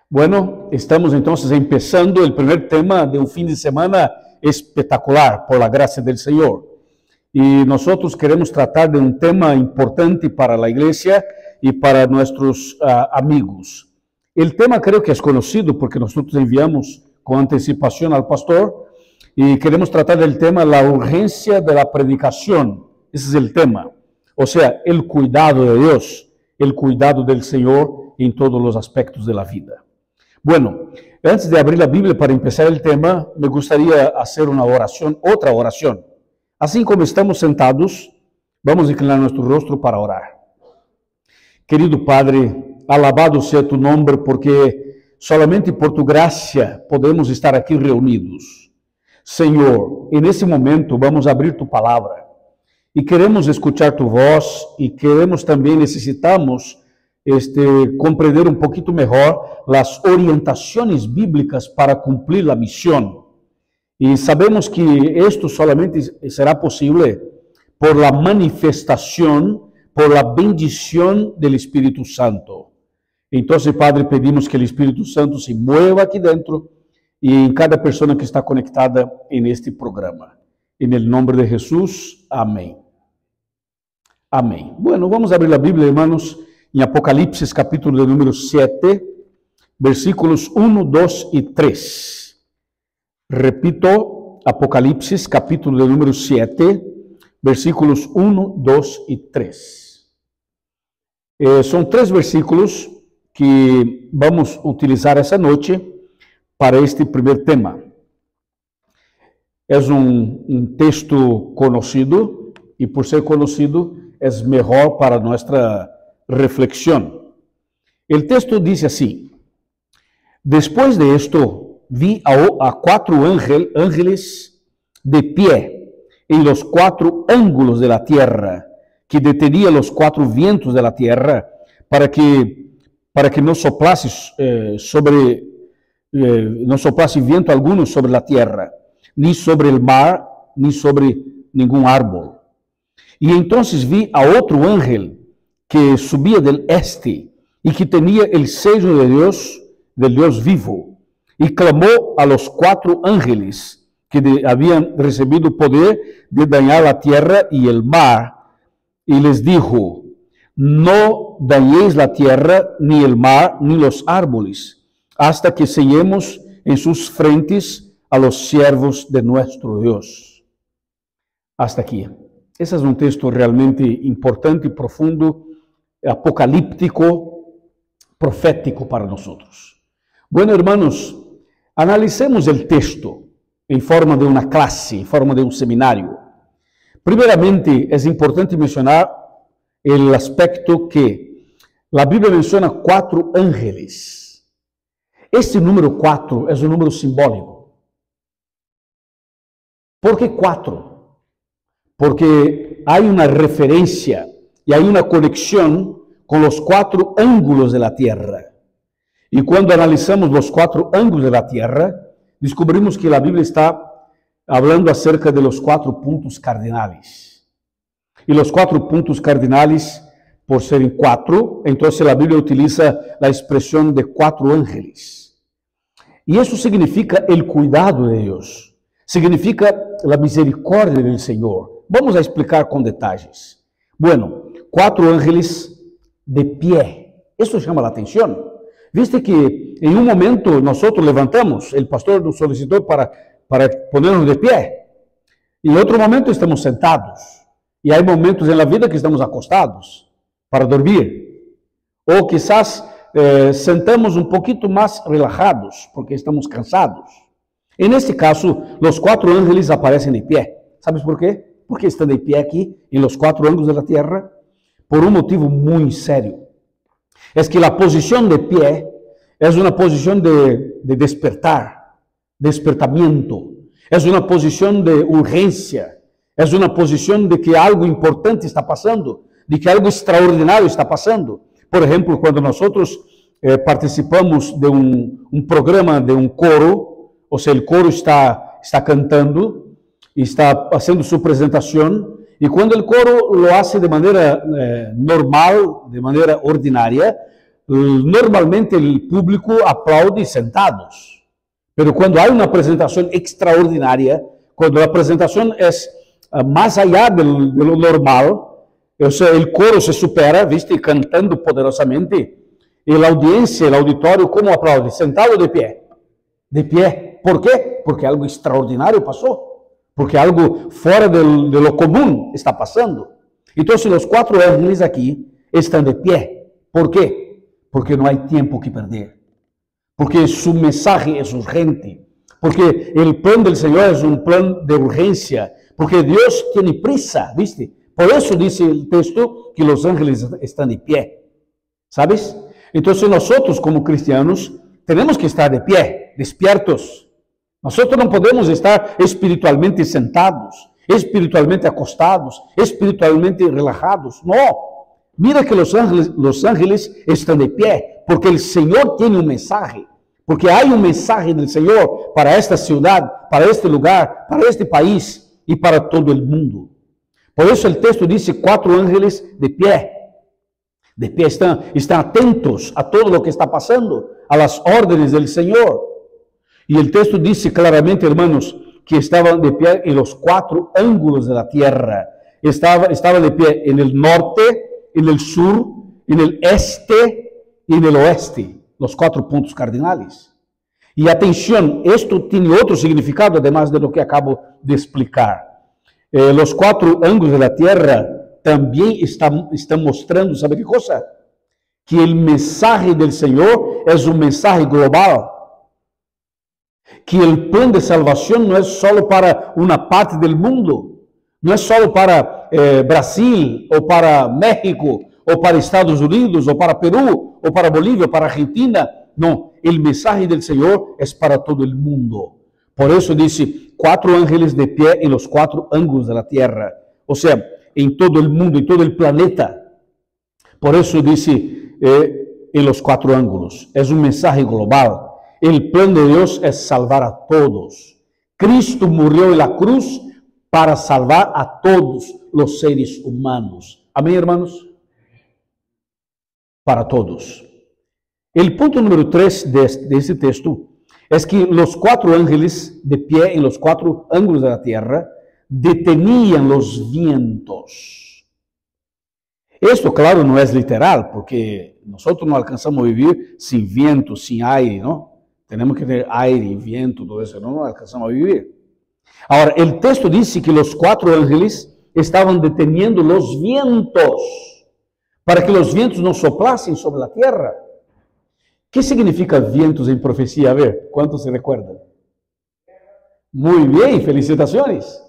Bueno, estamos entonces empezando el primer tema de un fin de semana espectacular, por la gracia del Señor. Y nosotros queremos tratar de un tema importante para la iglesia y para nuestros amigos. El tema creo que es conocido porque nosotros enviamos con anticipación al pastor y queremos tratar del tema la urgencia de la predicación. Ese es el tema. O sea, el cuidado de Dios, el cuidado del Señor en todos los aspectos de la vida. Bueno, antes de abrir la Biblia para empezar el tema, me gustaría hacer una oración, otra oración. Así como estamos sentados, vamos a inclinar nuestro rostro para orar. Querido Padre, alabado sea tu nombre, porque solamente por tu gracia podemos estar aquí reunidos. Señor, en ese momento vamos a abrir tu palabra y queremos escuchar tu voz y queremos también, necesitamos comprender un poquito mejor las orientaciones bíblicas para cumplir la misión. Y sabemos que esto solamente será posible por la manifestación, por la bendición del Espíritu Santo. Entonces, Padre, pedimos que el Espíritu Santo se mueva aquí dentro y en cada persona que está conectada en este programa. En el nombre de Jesús, amén. Amén. Bueno, vamos a abrir la Biblia, hermanos, en Apocalipsis capítulo de número 7, versículos 1, 2 y 3. Repito, Apocalipsis capítulo de número 7, versículos 1, 2 y 3. Son tres versículos que vamos a utilizar esa noche para este primer tema. Es un texto conocido y por ser conocido es mejor para nuestra reflexión. El texto dice así: después de esto vi a cuatro ángeles de pie en los cuatro ángulos de la tierra, que detenían los cuatro vientos de la tierra para que no soplase no soplase viento alguno sobre la tierra, ni sobre el mar, ni sobre ningún árbol. Y entonces vi a otro ángel que subía del este y que tenía el sello de Dios, del Dios vivo, y clamó a los cuatro ángeles que habían recibido poder de dañar la tierra y el mar, y les dijo: no dañéis la tierra, ni el mar, ni los árboles, hasta que sellemos en sus frentes a los siervos de nuestro Dios. Hasta aquí. Ese es un texto realmente importante y profundo, apocalíptico, profético para nosotros. Bueno, hermanos, analicemos el texto en forma de una clase, en forma de un seminario. Primeramente, es importante mencionar el aspecto que la Biblia menciona cuatro ángeles. Este número 4 es un número simbólico. ¿Por qué 4? Porque hay una referencia y hay una conexión con los cuatro ángulos de la tierra. Y cuando analizamos los cuatro ángulos de la tierra, descubrimos que la Biblia está hablando acerca de los 4 puntos cardinales. Y los 4 puntos cardinales, por serem 4, entonces la Biblia utiliza la expresión de 4 ángeles. Y eso significa el cuidado de Dios, significa la misericordia del Señor. Vamos a explicar con detalles. Bueno, 4 ángeles de pie. Eso llama la atención. Viste que en un momento nosotros levantamos, el pastor nos solicitó para ponernos de pie. Y en otro momento estamos sentados. Y hay momentos en la vida que estamos acostados para dormir. O quizás sentamos un poquito más relajados porque estamos cansados. En este caso, los 4 ángeles aparecen de pie. ¿Sabes por qué? Porque están de pie aquí, en los 4 ángulos de la tierra, por un motivo muy serio. Es que la posición de pie es una posición de despertamiento, es una posición de urgencia, es una posición de que algo importante está pasando, de que algo extraordinario está pasando. Por ejemplo, cuando nosotros participamos de un programa de un coro, o sea, el coro está cantando, y está haciendo su presentación, y cuando el coro lo hace de manera normal, de manera ordinaria, normalmente el público aplaude sentados. Pero cuando hay una presentación extraordinaria, cuando la presentación es más allá de lo normal, o sea, el coro se supera, ¿viste? Cantando poderosamente. Y la audiencia, el auditorio, ¿cómo aplaude? ¿Sentado o de pie? De pie. ¿Por qué? Porque algo extraordinario pasó. Porque algo fuera de lo común está pasando. Entonces los 4 ángeles aquí están de pie. ¿Por qué? Porque no hay tiempo que perder. Porque su mensaje es urgente. Porque el plan del Señor es un plan de urgencia. Porque Dios tiene prisa, ¿viste? Por eso dice el texto que los ángeles están de pie. ¿Sabes? Entonces nosotros como cristianos tenemos que estar de pie, despiertos. Nosotros no podemos estar espiritualmente sentados, espiritualmente acostados, espiritualmente relajados. No. Mira que los ángeles están de pie, porque el Señor tiene un mensaje. Porque hay un mensaje del Señor para esta ciudad, para este lugar, para este país y para todo el mundo. Por eso el texto dice 4 ángeles de pie. De pie están atentos a todo lo que está pasando, a las órdenes del Señor. Y el texto dice claramente, hermanos, que estaban de pie en los 4 ángulos de la tierra. Estaba de pie en el norte, en el sur, en el este y en el oeste. Los 4 puntos cardinales. Y atención, esto tiene otro significado, además de lo que acabo de explicar. Los 4 ángulos de la tierra también están mostrando, ¿sabe qué cosa? Que el mensaje del Señor es un mensaje global. Que el plan de salvación no es solo para una parte del mundo. No es solo para Brasil, o para México, o para Estados Unidos, o para Perú, o para Bolivia, o para Argentina. No, el mensaje del Señor es para todo el mundo. Por eso dice 4 ángeles de pie en los 4 ángulos de la tierra. O sea, en todo el mundo, en todo el planeta. Por eso dice en los 4 ángulos. Es un mensaje global. El plan de Dios es salvar a todos. Cristo murió en la cruz para salvar a todos los seres humanos. Amén, hermanos. Para todos. El punto número 3 de este texto es que los 4 ángeles de pie en los 4 ángulos de la tierra detenían los vientos. Esto, claro, no es literal, porque nosotros no alcanzamos a vivir sin viento, sin aire, ¿no? Tenemos que tener aire y viento, todo eso, no alcanzamos a vivir. Ahora, el texto dice que los 4 ángeles estaban deteniendo los vientos, para que los vientos no soplasen sobre la tierra. ¿Qué significa vientos en profecía? A ver, ¿cuántos se recuerdan? Muy bien, felicitaciones.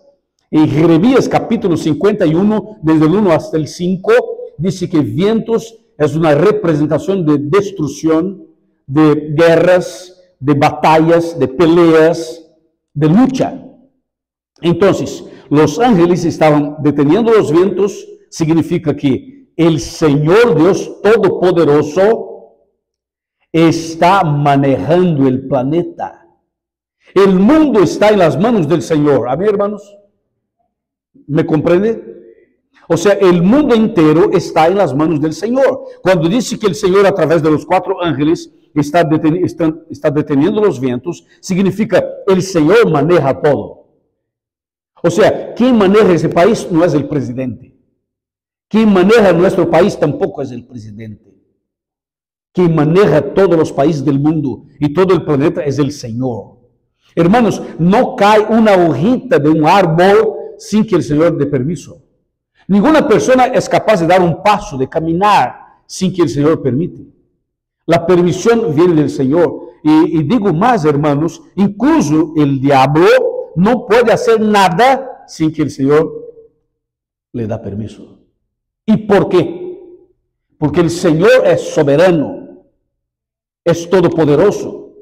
En Jeremías capítulo 51, desde el 1 hasta el 5, dice que vientos es una representación de destrucción, de guerras, de batallas, de peleas, de lucha. Entonces, los ángeles estaban deteniendo los vientos, significa que el Señor Dios Todopoderoso está manejando el planeta. El mundo está en las manos del Señor. ¿A mí, hermanos? ¿Me comprende? O sea, el mundo entero está en las manos del Señor. Cuando dice que el Señor a través de los 4 ángeles está deteniendo los vientos, significa el Señor maneja todo. O sea, quien maneja ese país no es el presidente. Quien maneja nuestro país tampoco es el presidente. Quien maneja todos los países del mundo y todo el planeta es el Señor. Hermanos, no cae una hojita de un árbol sin que el Señor dé permiso. Ninguna persona es capaz de dar un paso, de caminar, sin que el Señor permite. La permisión viene del Señor. Y digo más, hermanos, incluso el diablo no puede hacer nada sin que el Señor le da permiso. ¿Y por qué? Porque el Señor es soberano, es todopoderoso.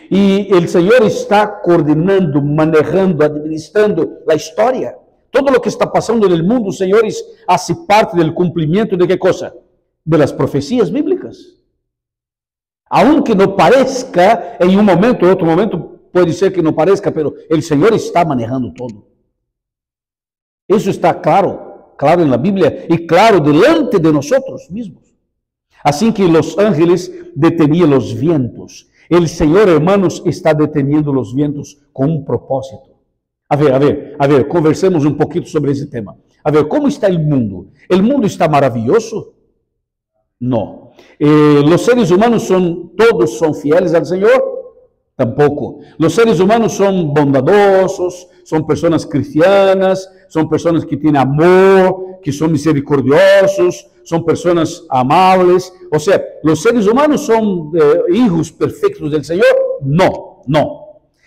Y el Señor está coordinando, manejando, administrando la historia. Todo lo que está pasando en el mundo, señores, hace parte del cumplimiento de ¿qué cosa? De las profecías bíblicas. Aunque no parezca, en un momento o otro momento, puede ser que no parezca, pero el Señor está manejando todo. Eso está claro en la Biblia y claro delante de nosotros mismos. Así que los ángeles detenían los vientos. El Señor, hermanos, está deteniendo los vientos con un propósito. A ver, conversemos un poquito sobre ese tema. A ver, ¿cómo está el mundo? ¿El mundo está maravilloso? No. ¿Los seres humanos todos son fieles al Señor? Tampoco. Los seres humanos son bondadosos, son personas cristianas, son personas que tienen amor, que son misericordiosos, son personas amables. O sea, ¿los seres humanos son hijos perfectos del Señor? No, no.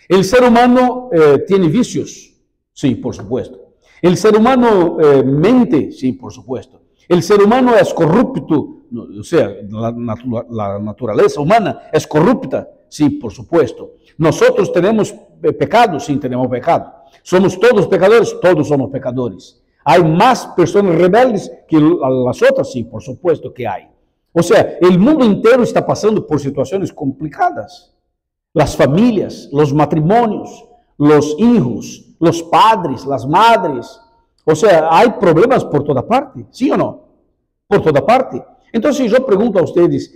¿El ser humano tiene vicios? Sí, por supuesto. ¿El ser humano mente? Sí, por supuesto. ¿El ser humano es corrupto? O sea, la naturaleza humana es corrupta. Sí, por supuesto. ¿Nosotros tenemos pecado? Sí, tenemos pecado. ¿Somos todos pecadores? Todos somos pecadores. ¿Hay más personas rebeldes que las otras? Sí, por supuesto que hay. O sea, el mundo entero está pasando por situaciones complicadas. Las familias, los matrimonios, los hijos, los padres, las madres. O sea, hay problemas por toda parte, ¿sí o no? Por toda parte. Entonces yo pregunto a ustedes,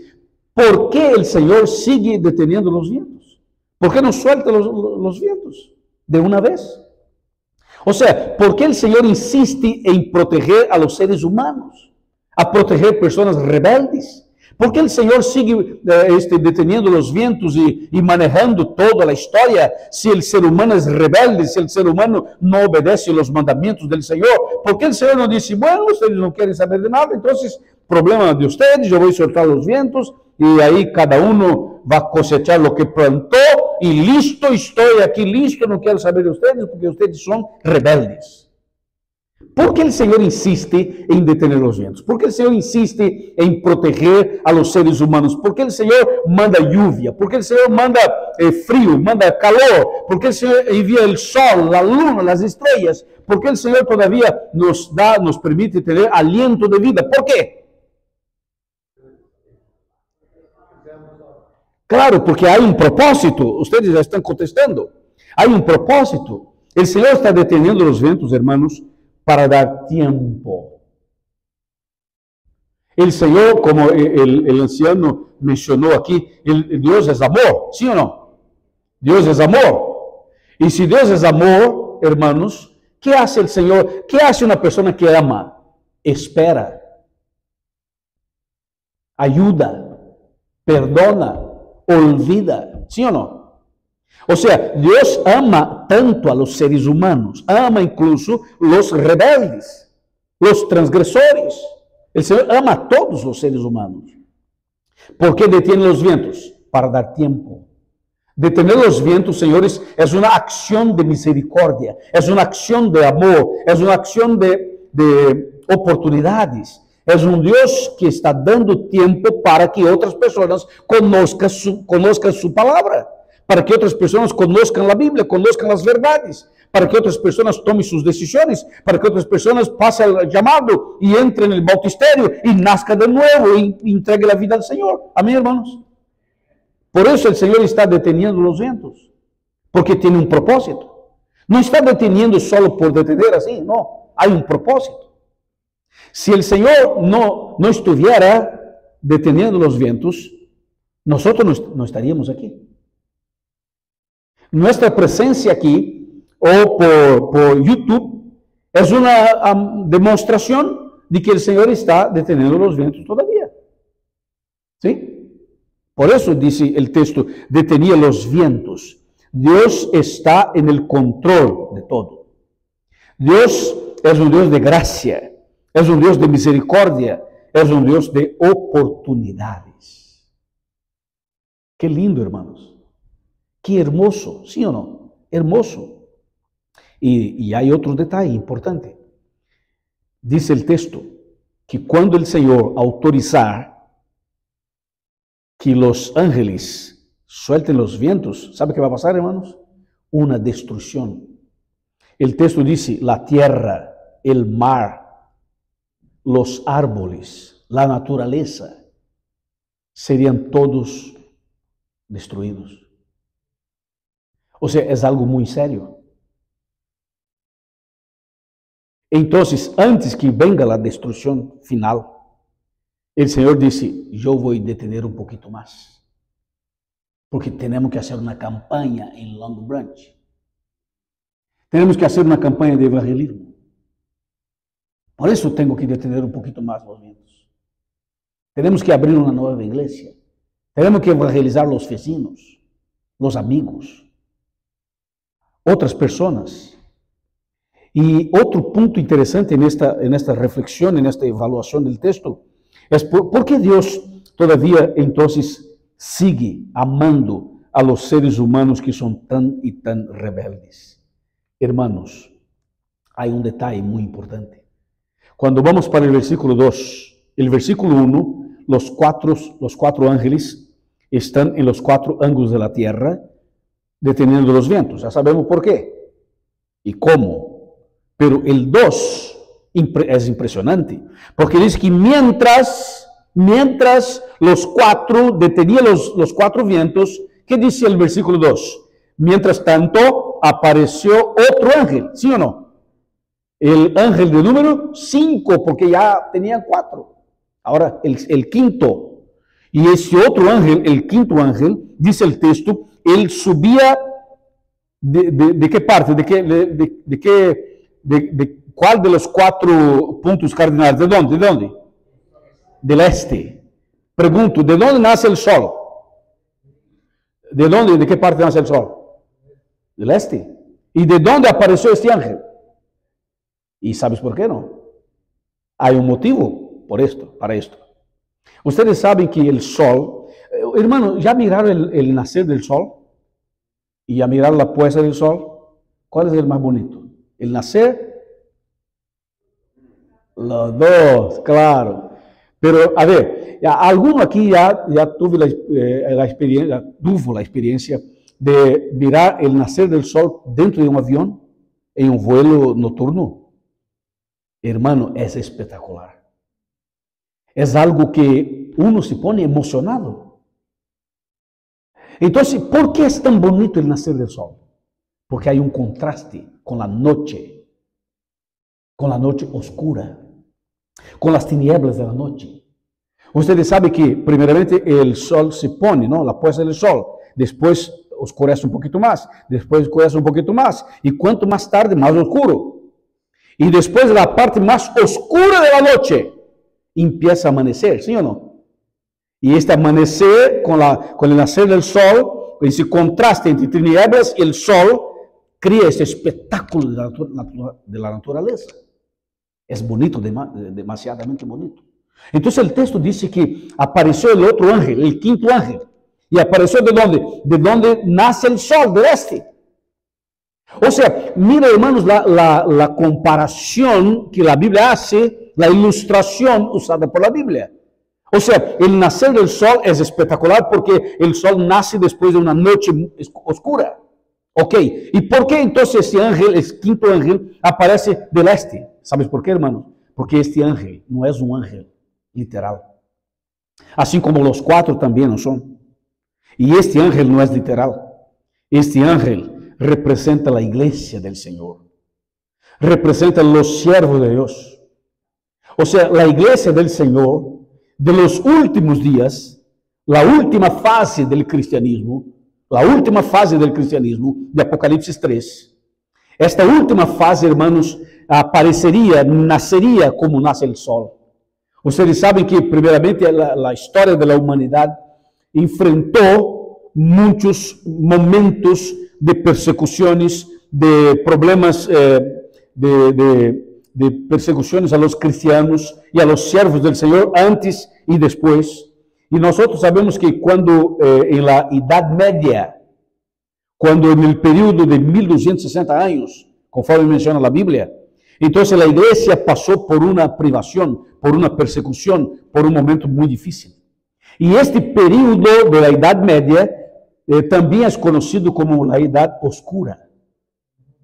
¿por qué el Señor sigue deteniendo los vientos? ¿Por qué no suelta los vientos de una vez? O sea, ¿por qué el Señor insiste en proteger a los seres humanos? A proteger personas rebeldes. ¿Por qué el Señor sigue deteniendo los vientos y manejando toda la historia si el ser humano es rebelde, si el ser humano no obedece los mandamientos del Señor? ¿Por qué el Señor no dice, bueno, ustedes no quieren saber de nada, entonces, problema de ustedes, yo voy a soltar los vientos y ahí cada uno va a cosechar lo que plantó y listo, estoy aquí listo, no quiero saber de ustedes porque ustedes son rebeldes? ¿Por qué el Señor insiste en detener los vientos? ¿Por qué el Señor insiste en proteger a los seres humanos? ¿Por qué el Señor manda lluvia? ¿Por qué el Señor manda frío, manda calor? ¿Por qué el Señor envía el sol, la luna, las estrellas? ¿Por qué el Señor todavía nos permite tener aliento de vida? ¿Por qué? Claro, porque hay un propósito. Ustedes ya están contestando. Hay un propósito. El Señor está deteniendo los vientos, hermanos, para dar tiempo. El Señor, como el anciano mencionó aquí, Dios es amor, ¿sí o no? Dios es amor. Y si Dios es amor, hermanos, ¿qué hace el Señor? ¿Qué hace una persona que ama? Espera, ayuda, perdona, olvida, ¿sí o no? O sea, Dios ama tanto a los seres humanos, ama incluso los rebeldes, los transgresores. El Señor ama a todos los seres humanos. ¿Por qué detiene los vientos? Para dar tiempo. Detener los vientos, señores, es una acción de misericordia, es una acción de amor, es una acción de oportunidades. Es un Dios que está dando tiempo para que otras personas conozcan su palabra. Para que otras personas conozcan la Biblia, conozcan las verdades, para que otras personas tomen sus decisiones, para que otras personas pasen el llamado y entren en el bautisterio y nazcan de nuevo y entreguen la vida al Señor. Amén, hermanos. Por eso el Señor está deteniendo los vientos, porque tiene un propósito. No está deteniendo solo por detener así, no, hay un propósito. Si el Señor no estuviera deteniendo los vientos, nosotros no estaríamos aquí. Nuestra presencia aquí o por YouTube es una demostración de que el Señor está deteniendo los vientos todavía. ¿Sí? Por eso dice el texto, detenía los vientos. Dios está en el control de todo. Dios es un Dios de gracia, es un Dios de misericordia, es un Dios de oportunidades. Qué lindo, hermanos. Qué hermoso, ¿sí o no? Hermoso. Y hay otro detalle importante. Dice el texto que cuando el Señor autorizar que los ángeles suelten los vientos, ¿sabe qué va a pasar, hermanos? Una destrucción. El texto dice, la tierra, el mar, los árboles, la naturaleza, serían todos destruidos. O sea, es algo muy serio. Entonces, antes que venga la destrucción final, el Señor dice, yo voy a detener un poquito más, porque tenemos que hacer una campaña en Long Branch. Tenemos que hacer una campaña de evangelismo. Por eso tengo que detener un poquito más los vientos. Tenemos que abrir una nueva iglesia. Tenemos que evangelizar los vecinos, los amigos, otras personas. Y otro punto interesante en esta reflexión, en esta evaluación del texto, es por qué Dios todavía entonces sigue amando a los seres humanos que son tan y tan rebeldes. Hermanos, hay un detalle muy importante. Cuando vamos para el versículo 2, el versículo 1, los cuatro ángeles están en los 4 ángulos de la tierra deteniendo los vientos. Ya sabemos por qué y cómo. Pero el 2 es impresionante, porque dice que mientras los 4 detenían los 4 vientos, ¿qué dice el versículo 2? Mientras tanto, apareció otro ángel, ¿sí o no? El ángel de número 5, porque ya tenían 4. Ahora, el quinto. Y ese otro ángel, el quinto ángel, dice el texto, él subía ¿de qué parte? ¿De cuál de los 4 puntos cardinales? ¿De dónde? ¿De dónde? Del este. Pregunto, ¿de dónde nace el sol? ¿De dónde? ¿De qué parte nace el sol? Del este. ¿Y de dónde apareció este ángel? ¿Y sabes por qué no? Hay un motivo para esto. Ustedes saben que el sol, hermano, ¿ya miraron el nacer del sol? ¿Y ya miraron la puesta del sol? ¿Cuál es el más bonito? ¿El nacer? Los dos, claro. Pero, a ver, ¿alguno aquí ya tuvo la experiencia de mirar el nacer del sol dentro de un avión, en un vuelo nocturno? Hermano, es espectacular. Es algo que uno se pone emocionado. Entonces, ¿por qué es tan bonito el nacer del sol? Porque hay un contraste con la noche oscura, con las tinieblas de la noche. Ustedes saben que primeramente el sol se pone, ¿no? La puesta del sol, después oscurece un poquito más, después oscurece un poquito más, y cuanto más tarde, más oscuro. Y después de la parte más oscura de la noche, empieza a amanecer, ¿sí o no? Y este amanecer con el nacer del sol, ese contraste entre tinieblas y el sol, crea este espectáculo de la naturaleza. Es bonito, demasiadamente bonito. Entonces el texto dice que apareció el otro ángel, el quinto ángel. ¿Y apareció de dónde? De donde nace el sol, del este. O sea, mira hermanos la comparación que la Biblia hace, la ilustración usada por la Biblia. O sea, el nacer del sol es espectacular porque el sol nace después de una noche oscura. Ok, ¿y por qué entonces este ángel, el quinto ángel, aparece del este? ¿Sabes por qué, hermanos? Porque este ángel no es un ángel literal. Así como los 4 también no son. Y este ángel no es literal. Este ángel representa la iglesia del Señor. Representa los siervos de Dios. O sea, la iglesia del Señor de los últimos días, la última fase del cristianismo, de Apocalipsis 3. Esta última fase, hermanos, nacería como nace el sol. Ustedes saben que primeramente la historia de la humanidad enfrentó muchos momentos de persecuciones, de problemas, de persecuciones a los cristianos y a los siervos del Señor antes y después. Y nosotros sabemos que cuando en la Edad Media, cuando en el periodo de 1260 años, conforme menciona la Biblia, entonces la iglesia pasó por una privación, por una persecución, por un momento muy difícil. Y este periodo de la Edad Media también es conocido como la Edad Oscura,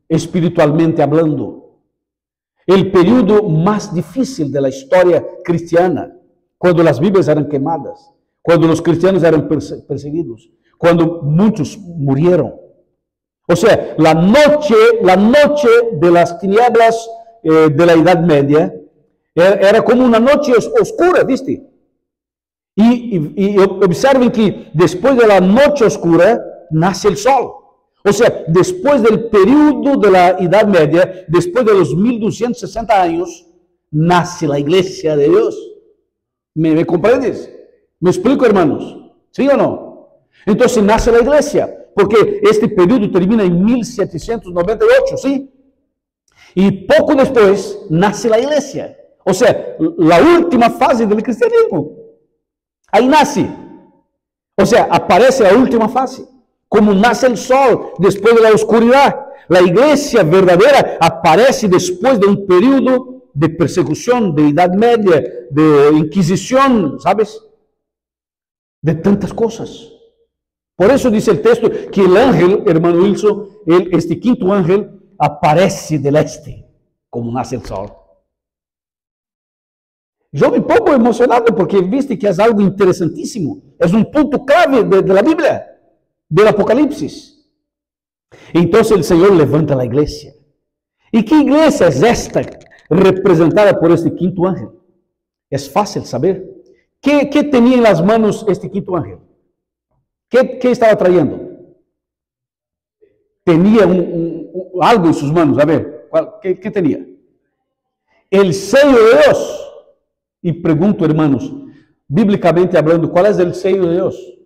espiritualmente hablando. El periodo más difícil de la historia cristiana, cuando las Biblias eran quemadas, cuando los cristianos eran perseguidos, cuando muchos murieron. O sea, la noche de las tinieblas de la Edad Media era como una noche oscura, ¿viste? Y observen que después de la noche oscura nace el sol. O sea, después del periodo de la Edad Media, después de los 1260 años, nace la iglesia de Dios. ¿Me comprendes? ¿Me explico, hermanos? ¿Sí o no? Entonces nace la iglesia, porque este periodo termina en 1798, ¿sí? Y poco después nace la iglesia. O sea, la última fase del cristianismo. Ahí nace. O sea, aparece la última fase. Como nace el sol después de la oscuridad. La iglesia verdadera aparece después de un periodo de persecución, de Edad Media, de Inquisición, ¿sabes? De tantas cosas. Por eso dice el texto que el ángel, hermano Wilson, este quinto ángel, aparece del este, como nace el sol. Yo me pongo emocionado porque viste que es algo interesantísimo. Es un punto clave de la Biblia, del Apocalipsis. Entonces el Señor levanta la iglesia. ¿Y qué iglesia es esta representada por este quinto ángel? Es fácil saber. ¿Qué tenía en las manos este quinto ángel? ¿Qué estaba trayendo? Tenía algo en sus manos. A ver, ¿qué tenía? El sello de Dios. Y pregunto, hermanos, bíblicamente hablando, ¿cuál es el sello de Dios?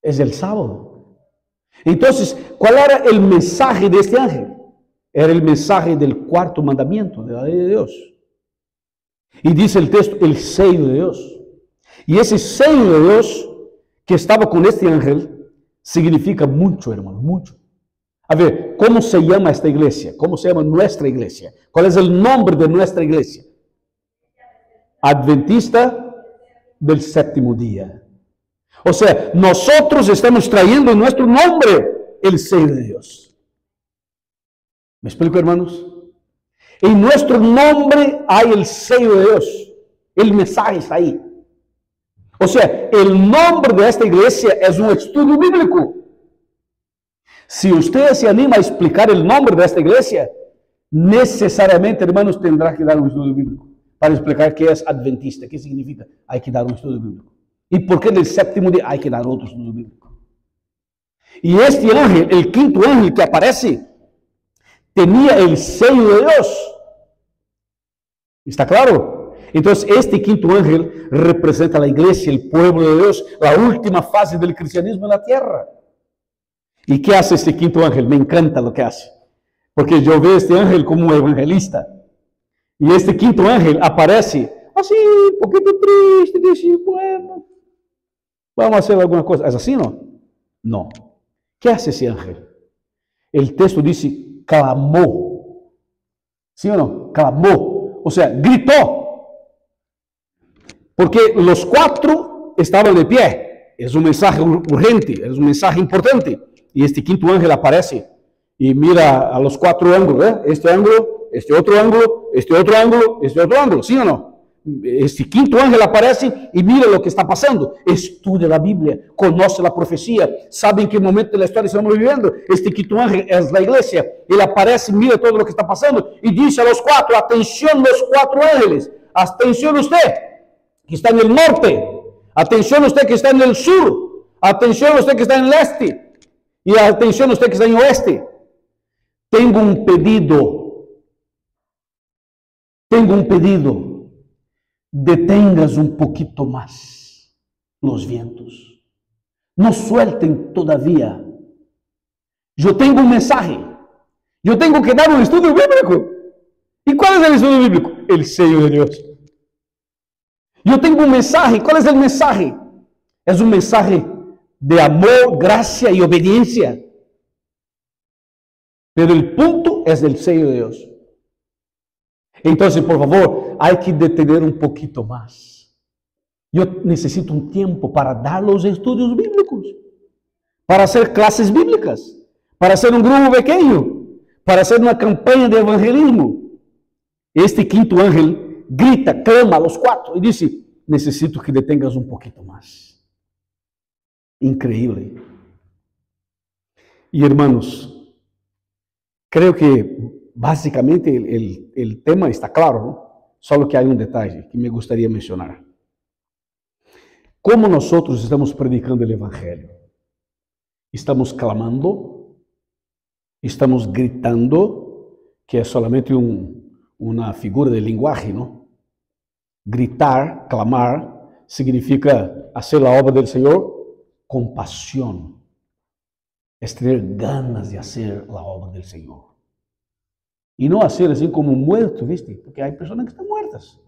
Es el sábado. Entonces, ¿cuál era el mensaje de este ángel? Era el mensaje del cuarto mandamiento de la ley de Dios. Y dice el texto, el sello de Dios. Y ese sello de Dios que estaba con este ángel significa mucho, hermano, mucho. A ver, ¿cómo se llama esta iglesia? ¿Cómo se llama nuestra iglesia? ¿Cuál es el nombre de nuestra iglesia? Adventista del séptimo día. O sea, nosotros estamos trayendo en nuestro nombre el sello de Dios. ¿Me explico, hermanos? En nuestro nombre hay el sello de Dios. El mensaje está ahí. O sea, el nombre de esta iglesia es un estudio bíblico. Si usted se anima a explicar el nombre de esta iglesia, necesariamente, hermanos, tendrá que dar un estudio bíblico para explicar qué es adventista, qué significa. Hay que dar un estudio bíblico. ¿Y por qué del séptimo día? Hay que dar otro estudio bíblico. Y este ángel, el quinto ángel que aparece, tenía el sello de Dios. ¿Está claro? Entonces, este quinto ángel representa a la iglesia, el pueblo de Dios, la última fase del cristianismo en la tierra. ¿Y qué hace este quinto ángel? Me encanta lo que hace. Porque yo veo a este ángel como evangelista. Y este quinto ángel aparece así, un poquito triste, dice, bueno, vamos a hacer alguna cosa. ¿Es así, no? No. ¿Qué hace ese ángel? El texto dice, clamó. ¿Sí o no? Clamó. O sea, gritó. Porque los cuatro estaban de pie. Es un mensaje urgente, es un mensaje importante. Y este quinto ángel aparece y mira a los cuatro ángulos, ¿eh? Este ángulo, este otro ángulo, este otro ángulo, este otro ángulo, ¿sí o no? Este quinto ángel aparece y mira lo que está pasando. Estudia la Biblia, conoce la profecía, sabe en qué momento de la historia estamos viviendo. Este quinto ángel es la iglesia. Él aparece, mira todo lo que está pasando y dice a los cuatro, atención los cuatro ángeles, atención usted que está en el norte, atención usted que está en el sur, atención usted que está en el este. Y atención usted que está en el oeste. Tengo un pedido. Detengas un poquito más los vientos. No suelten todavía. Yo tengo un mensaje. Yo tengo que dar un estudio bíblico. ¿Y cuál es el estudio bíblico? El sello de Dios. Yo tengo un mensaje. ¿Cuál es el mensaje? Es un mensaje de amor, gracia y obediencia. Pero el punto es el sello de Dios. Entonces, por favor, hay que detener un poquito más. Yo necesito un tiempo para dar los estudios bíblicos, para hacer clases bíblicas, para hacer un grupo pequeño, para hacer una campaña de evangelismo. Este quinto ángel grita, clama a los cuatro y dice, necesito que detengas un poquito más. Increíble. Y hermanos, creo que básicamente el tema está claro, ¿no? Solo que hay un detalle que me gustaría mencionar. ¿Cómo nosotros estamos predicando el Evangelio? ¿Estamos clamando? ¿Estamos gritando? Que es solamente una figura de lenguaje, ¿no? Gritar, clamar, significa hacer la obra del Señor con pasión. Es tener ganas de hacer la obra del Señor. Y no hacer así como muerto, ¿viste? Porque hay personas que están muertas.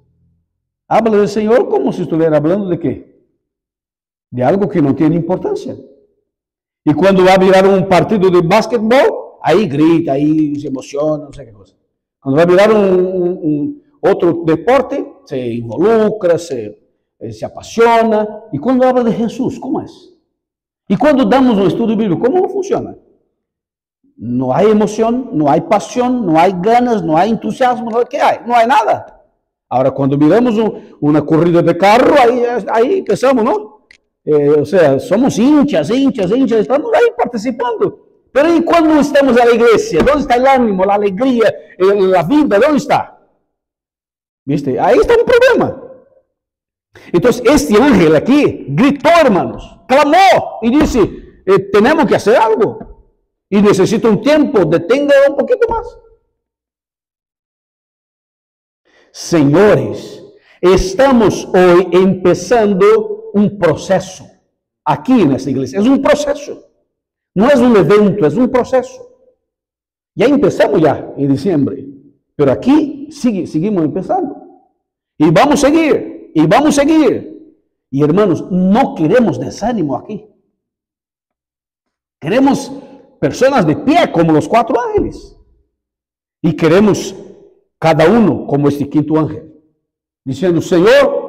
Habla del Señor como si estuviera hablando de qué? De algo que no tiene importancia. Y cuando va a mirar un partido de básquetbol, ahí grita, ahí se emociona, no sé qué cosa. Cuando va a mirar otro deporte, se involucra, se apasiona. Y cuando habla de Jesús, ¿cómo es? Y cuando damos un estudio bíblico, ¿cómo funciona? No hay emoción, no hay pasión, no hay ganas, no hay entusiasmo, ¿qué hay? No hay nada. Ahora, cuando miramos una corrida de carro, ahí empezamos, ¿no? O sea, somos hinchas, estamos ahí participando. Pero ¿y cuando estamos en la iglesia? ¿Dónde está el ánimo, la alegría, la vida? ¿Dónde está? ¿Viste? Ahí está un problema. Entonces, este ángel aquí gritó, hermanos, clamó y dice, tenemos que hacer algo. Y necesito un tiempo, detenga un poquito más. Señores, estamos hoy empezando un proceso aquí en esta iglesia. Es un proceso. No es un evento, es un proceso. Ya empezamos ya en diciembre, pero aquí seguimos empezando. Y vamos a seguir, y vamos a seguir. Y hermanos, no queremos desánimo aquí. Queremos personas de pie como los 4 ángeles. Y queremos cada uno como este quinto ángel, diciendo, Señor,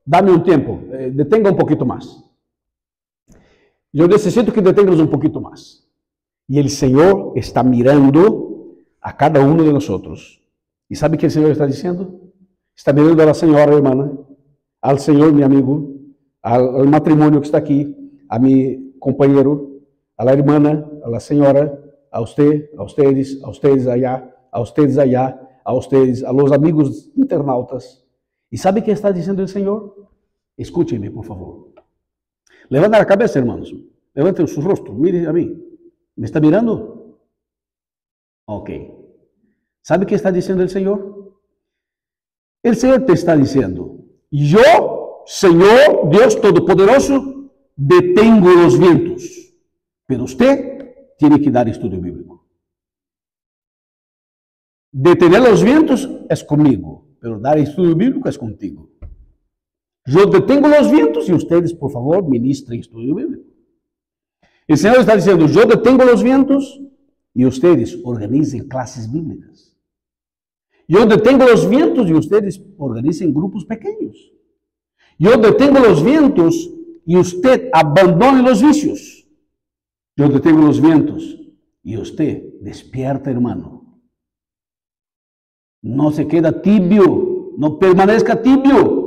dame un tiempo, detenga un poquito más. Yo necesito que detengas un poquito más. Y el Señor está mirando a cada uno de nosotros. ¿Y sabe qué el Señor está diciendo? Está mirando a la señora hermana, al Señor mi amigo, al matrimonio que está aquí, a mi compañero, a la hermana, a la señora, a usted, a ustedes allá, a ustedes allá, a ustedes, a los amigos internautas. ¿Y sabe qué está diciendo el Señor? Escúchenme, por favor. Levanta la cabeza, hermanos. Levanten su rostro. Mire a mí. ¿Me está mirando? Ok. ¿Sabe qué está diciendo el Señor? El Señor te está diciendo, yo, Señor, Dios Todopoderoso, detengo los vientos. Pero usted tiene que dar estudio bíblico. Detener los vientos es conmigo, pero dar estudio bíblico es contigo. Yo detengo los vientos y ustedes, por favor, ministren estudio bíblico. El Señor está diciendo, yo detengo los vientos y ustedes organicen clases bíblicas. Yo detengo los vientos y ustedes organicen grupos pequeños. Yo detengo los vientos y usted abandone los vicios. Yo detengo los vientos y usted despierta, hermano. No se queda tibio, no permanezca tibio.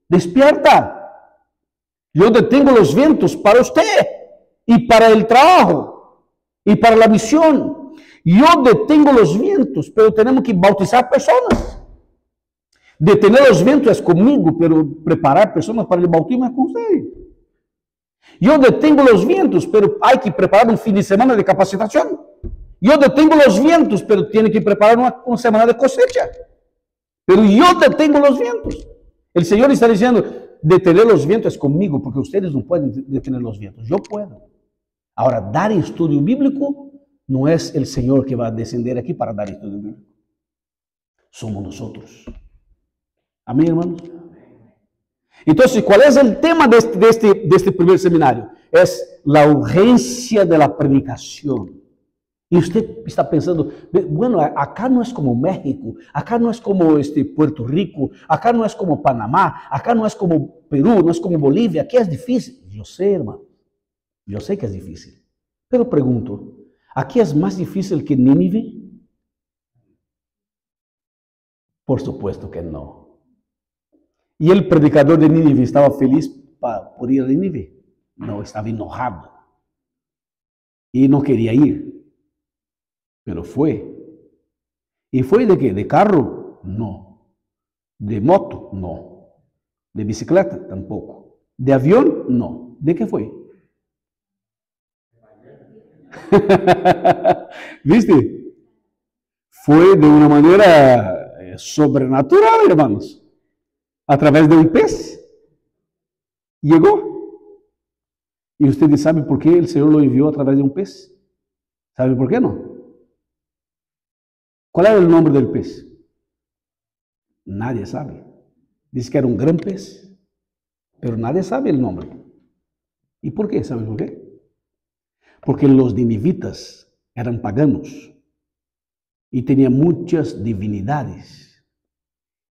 Despierta. Yo detengo los vientos para usted y para el trabajo y para la misión. Yo detengo los vientos, pero tenemos que bautizar personas. Detener los vientos es conmigo, pero preparar personas para el bautismo es con usted. Yo detengo los vientos, pero hay que preparar un fin de semana de capacitación. Yo detengo los vientos, pero tiene que preparar una semana de cosecha. Pero yo detengo los vientos. El Señor está diciendo, detener los vientos es conmigo, porque ustedes no pueden detener los vientos. Yo puedo. Ahora, dar estudio bíblico no es el Señor que va a descender aquí para dar estudio bíblico. Somos nosotros. Amén, hermanos. Entonces, ¿cuál es el tema de este primer seminario? Es la urgencia de la predicación. Y usted está pensando, bueno, acá no es como México, acá no es como Puerto Rico, acá no es como Panamá, acá no es como Perú, no es como Bolivia, aquí es difícil. Yo sé, hermano, yo sé que es difícil. Pero pregunto, ¿aquí es más difícil que Nínive? Por supuesto que no. ¿Y el predicador de Nínive estaba feliz por ir a Nínive? No, estaba enojado. Y no quería ir. Pero fue. ¿Y fue de qué? ¿De carro? No. ¿De moto? No. ¿De bicicleta? Tampoco. ¿De avión? No. ¿De qué fue? ¿Viste? Fue de una manera sobrenatural, hermanos. A través de un pez. Llegó. Y ustedes saben por qué el Señor lo envió a través de un pez. ¿Saben por qué no? ¿Cuál era el nombre del pez? Nadie sabe. Dice que era un gran pez, pero nadie sabe el nombre. ¿Y por qué? ¿Saben por qué? Porque los ninivitas eran paganos y tenían muchas divinidades.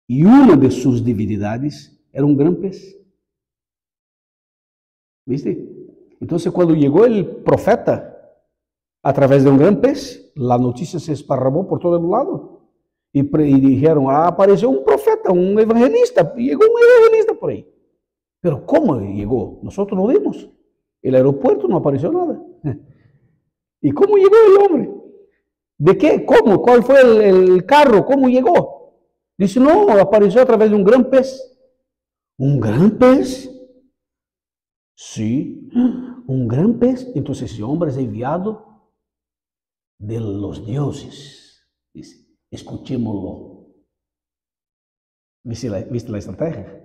Y una de sus divinidades era un gran pez. ¿Viste? Entonces, cuando llegó el profeta a través de un gran pez, la noticia se esparramó por todo el lado. Y dijeron, apareció un profeta, un evangelista. Llegó un evangelista por ahí. Pero ¿cómo llegó? Nosotros no vimos. El aeropuerto no apareció nada. ¿Y cómo llegó el hombre? ¿De qué? ¿Cómo? ¿Cuál fue el carro? ¿Cómo llegó? Dice, no, apareció a través de un gran pez. ¿Un gran pez? Sí, un gran pez. Entonces ese hombre es enviado de los dioses. Dice, escuchémoslo. ¿Viste la estrategia?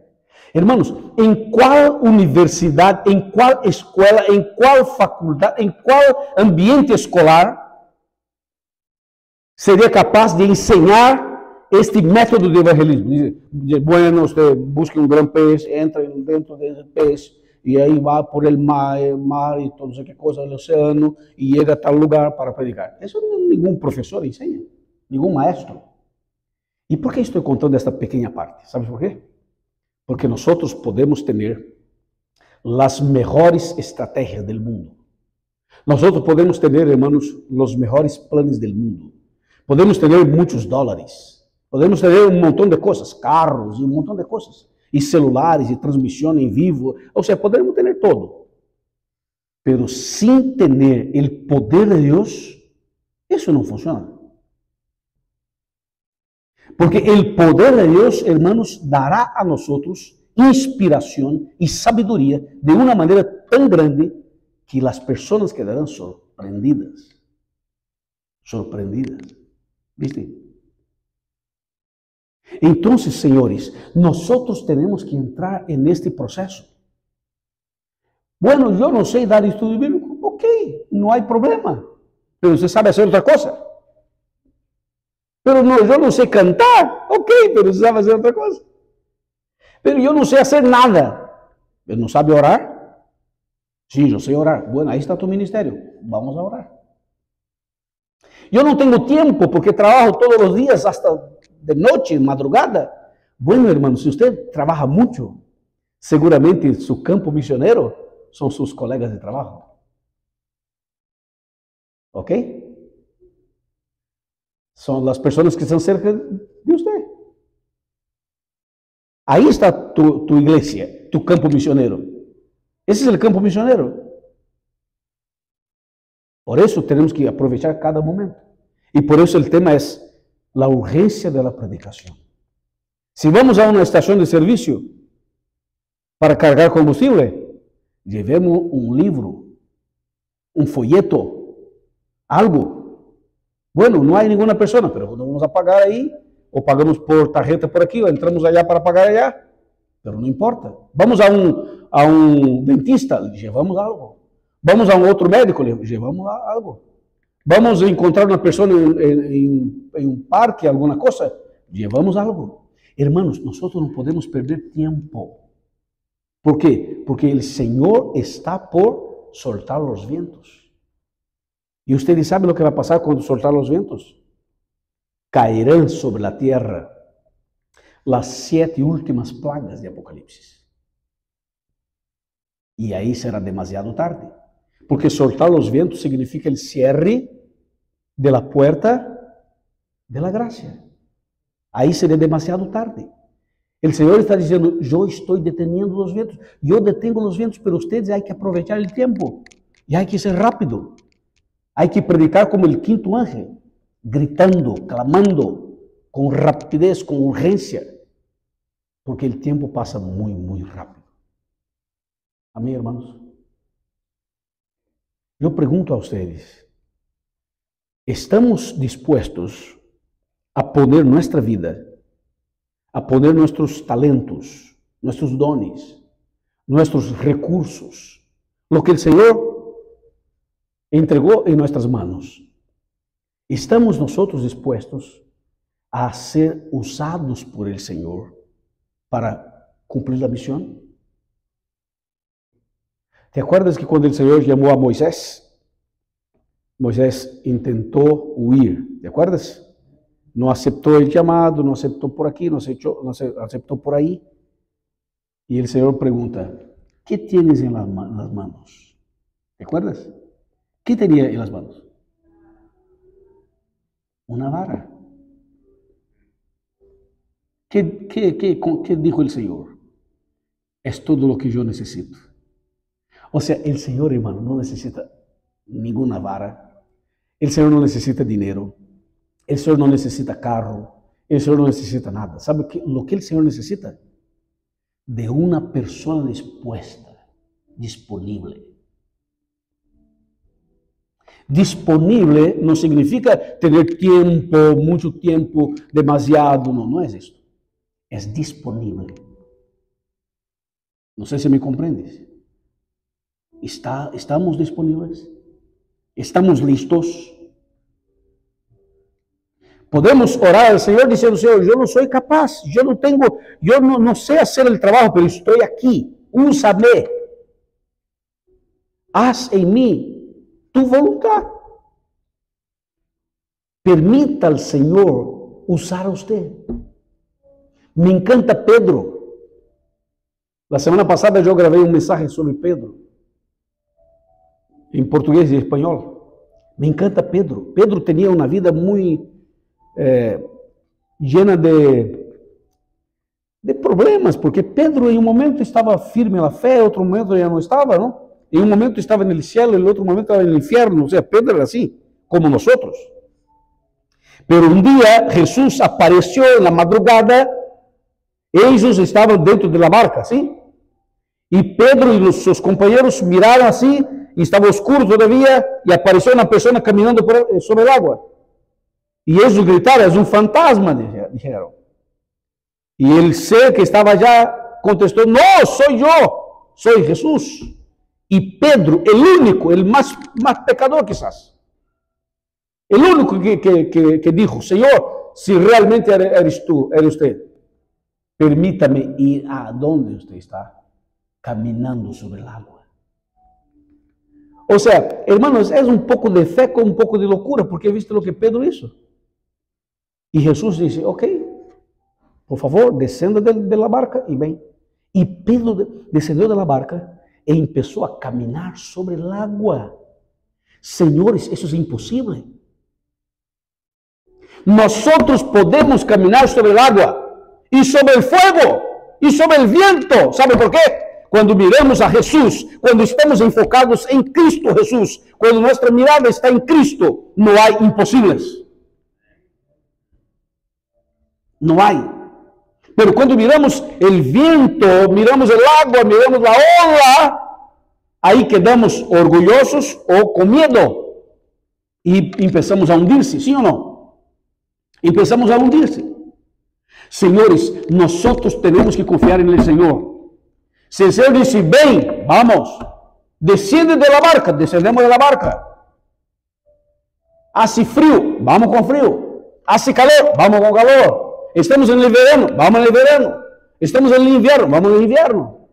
Hermanos, ¿en cuál universidad, en cuál escuela, en cuál facultad, en cuál ambiente escolar sería capaz de enseñar este método de evangelismo? Dice, bueno, usted busque un gran pez, entra dentro de ese pez y ahí va por el mar y todo, no sé qué cosa, el océano, y llega a tal lugar para predicar. Eso ningún profesor enseña, ningún maestro. ¿Y por qué estoy contando esta pequeña parte? ¿Sabes por qué? Porque nosotros podemos tener las mejores estrategias del mundo. Nosotros podemos tener, hermanos, los mejores planes del mundo. Podemos tener muchos dólares. Podemos tener un montón de cosas, carros y un montón de cosas. Y celulares y transmisión en vivo. O sea, podemos tener todo. Pero sin tener el poder de Dios, eso no funciona. Porque el poder de Dios, hermanos, dará a nosotros inspiración y sabiduría de una manera tan grande que las personas quedarán sorprendidas. Sorprendidas. ¿Viste? Entonces, señores, nosotros tenemos que entrar en este proceso. Bueno, yo no sé dar estudio bíblico. Ok, no hay problema. Pero usted sabe hacer otra cosa. Pero no, yo no sé cantar. Ok, pero usted sabe hacer otra cosa. Pero yo no sé hacer nada. ¿Pero no sabe orar? Sí, yo sé orar. Bueno, ahí está tu ministerio. Vamos a orar. Yo no tengo tiempo porque trabajo todos los días hasta de noche, madrugada. Bueno, hermano, si usted trabaja mucho, seguramente su campo misionero son sus colegas de trabajo. ¿Ok? Son las personas que están cerca de usted. Ahí está tu iglesia, tu campo misionero. Ese es el campo misionero. Por eso tenemos que aprovechar cada momento. Y por eso el tema es la urgencia de la predicación. Si vamos a una estación de servicio para cargar combustible, llevemos un libro, un folleto, algo. Bueno, no hay ninguna persona, pero no vamos a pagar ahí, o pagamos por tarjeta por aquí, o entramos allá para pagar allá, pero no importa. Vamos a un dentista, llevamos algo. Vamos a un otro médico, llevamos algo. Vamos a encontrar una persona en un parque, alguna cosa, llevamos algo. Hermanos, nosotros no podemos perder tiempo. ¿Por qué? Porque el Señor está por soltar los vientos. Y ustedes saben lo que va a pasar cuando soltar los vientos. Caerán sobre la tierra las 7 últimas plagas de Apocalipsis. Y ahí será demasiado tarde. Porque soltar los vientos significa el cierre de la puerta de la gracia. Ahí sería demasiado tarde. El Señor está diciendo, yo estoy deteniendo los vientos. Yo detengo los vientos, pero ustedes hay que aprovechar el tiempo. Y hay que ser rápido. Hay que predicar como el quinto ángel, gritando, clamando, con rapidez, con urgencia. Porque el tiempo pasa muy, muy rápido. Amén, hermanos. Yo pregunto a ustedes, ¿estamos dispuestos a poner nuestra vida, a poner nuestros talentos, nuestros dones, nuestros recursos, lo que el Señor entregó en nuestras manos? ¿Estamos nosotros dispuestos a ser usados por el Señor para cumplir la misión? ¿Te acuerdas que cuando el Señor llamó a Moisés, Moisés intentó huir? ¿Te acuerdas? No aceptó el llamado, no aceptó por aquí, no aceptó por ahí. Y el Señor pregunta, ¿qué tienes en las manos? ¿Te acuerdas? ¿Qué tenía en las manos? Una vara. ¿Qué dijo el Señor? Es todo lo que yo necesito. O sea, el Señor, hermano, no necesita ninguna vara. El Señor no necesita dinero. El Señor no necesita carro. El Señor no necesita nada. ¿Sabe lo que el Señor necesita? De una persona dispuesta, disponible. Disponible no significa tener tiempo, mucho tiempo, demasiado. No, no es esto. Es disponible. No sé si me comprendes. ¿Estamos disponibles? ¿Estamos listos? Podemos orar al Señor diciendo, Señor, yo no soy capaz, yo no sé hacer el trabajo, pero estoy aquí, úsame. Haz en mí tu voluntad. Permita al Señor usar a usted. Me encanta Pedro. La semana pasada yo grabé un mensaje sobre Pedro, en portugués y español. Me encanta Pedro. Pedro tenía una vida muy llena de problemas, porque Pedro en un momento estaba firme en la fe, en otro momento ya no estaba, ¿no? En un momento estaba en el cielo, en el otro momento estaba en el infierno. O sea, Pedro era así, como nosotros. Pero un día Jesús apareció en la madrugada, ellos estaban dentro de la barca, ¿sí? Y Pedro y sus compañeros miraron así, y estaba oscuro todavía, y apareció una persona caminando sobre el agua. Y ellos gritaron, es un fantasma, dijeron. Y el ser que estaba allá contestó, no, soy yo, soy Jesús. Y Pedro, el único, el más pecador quizás, el único que dijo, Señor, si realmente eres tú, eres usted, permítame ir a donde usted está, caminando sobre el agua. O sea, hermanos, es un poco de fe con un poco de locura, porque viste lo que Pedro hizo. Y Jesús dice, ok, por favor, descenda de la barca y ven. Y Pedro descendió de la barca e empezó a caminar sobre el agua. Señores, eso es imposible. Nosotros podemos caminar sobre el agua y sobre el fuego y sobre el viento. ¿Sabe por qué? Cuando miramos a Jesús, cuando estamos enfocados en Cristo Jesús, cuando nuestra mirada está en Cristo, no hay imposibles. No hay. Pero cuando miramos el viento, miramos el agua, miramos la ola, ahí quedamos orgullosos o con miedo y empezamos a hundirse, ¿sí o no? Empezamos a hundirse. Señores, nosotros tenemos que confiar en el Señor. Si el Señor dice, ven, vamos, desciende de la barca, descendemos de la barca. Hace frío, vamos con frío. Hace calor, vamos con calor. Estamos en el verano, vamos en el verano. Estamos en el invierno, vamos en el invierno.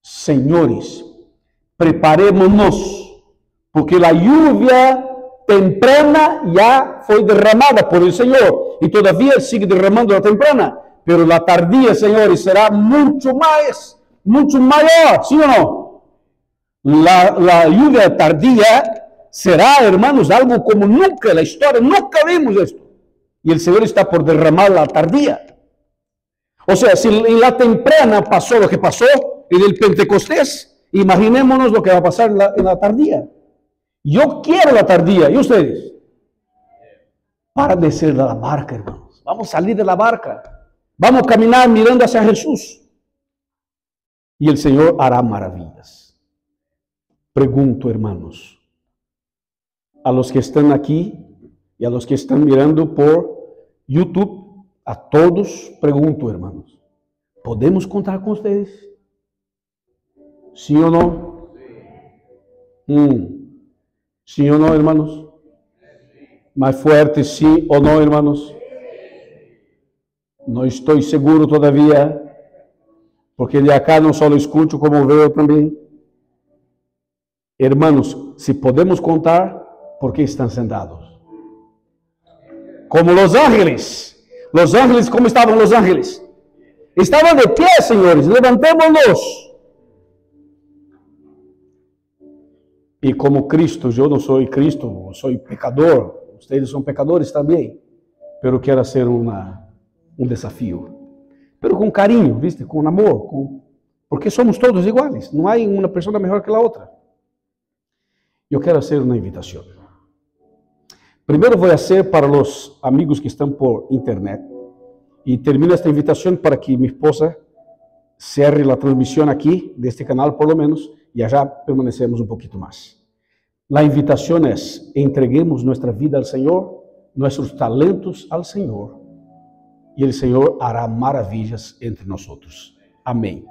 Señores, preparémonos, porque la lluvia temprana ya fue derramada por el Señor y todavía sigue derramando la temprana, pero la tardía, señores, será mucho mayor, ¿sí o no? La lluvia tardía será, hermanos, algo como nunca en la historia, nunca vimos esto. Y el Señor está por derramar la tardía. O sea, si en la temprana pasó lo que pasó en el Pentecostés, imaginémonos lo que va a pasar en la tardía. Yo quiero la tardía, ¿y ustedes? Para descer de la barca, hermanos. Vamos a salir de la barca. Vamos a caminar mirando hacia Jesús. y el Señor hará maravillas. Pregunto, hermanos, a los que están aquí y a los que están mirando por YouTube, a todos pregunto, hermanos, ¿podemos contar con ustedes? ¿Sí o no? ¿Sí o no, hermanos? Más fuerte, ¿sí o no, hermanos? No estoy seguro todavía, porque de acá no solo escucho, como veo también. Hermanos, si podemos contar, ¿por qué están sentados? Como los ángeles. Los ángeles, ¿cómo estaban los ángeles? Estaban de pie, señores, levantémonos. Y como Cristo, yo no soy Cristo, soy pecador, ustedes son pecadores también, pero quiero hacer un desafío. Pero con cariño, ¿viste? Con amor, porque somos todos iguales, no hay una persona mejor que la otra. Yo quiero hacer una invitación. Primero voy a hacer para los amigos que están por internet, y termino esta invitación para que mi esposa cierre la transmisión aquí, de este canal por lo menos, y allá permanecemos un poquito más. La invitación es, entreguemos nuestra vida al Señor, nuestros talentos al Señor, y el Señor hará maravillas entre nosotros. Amén.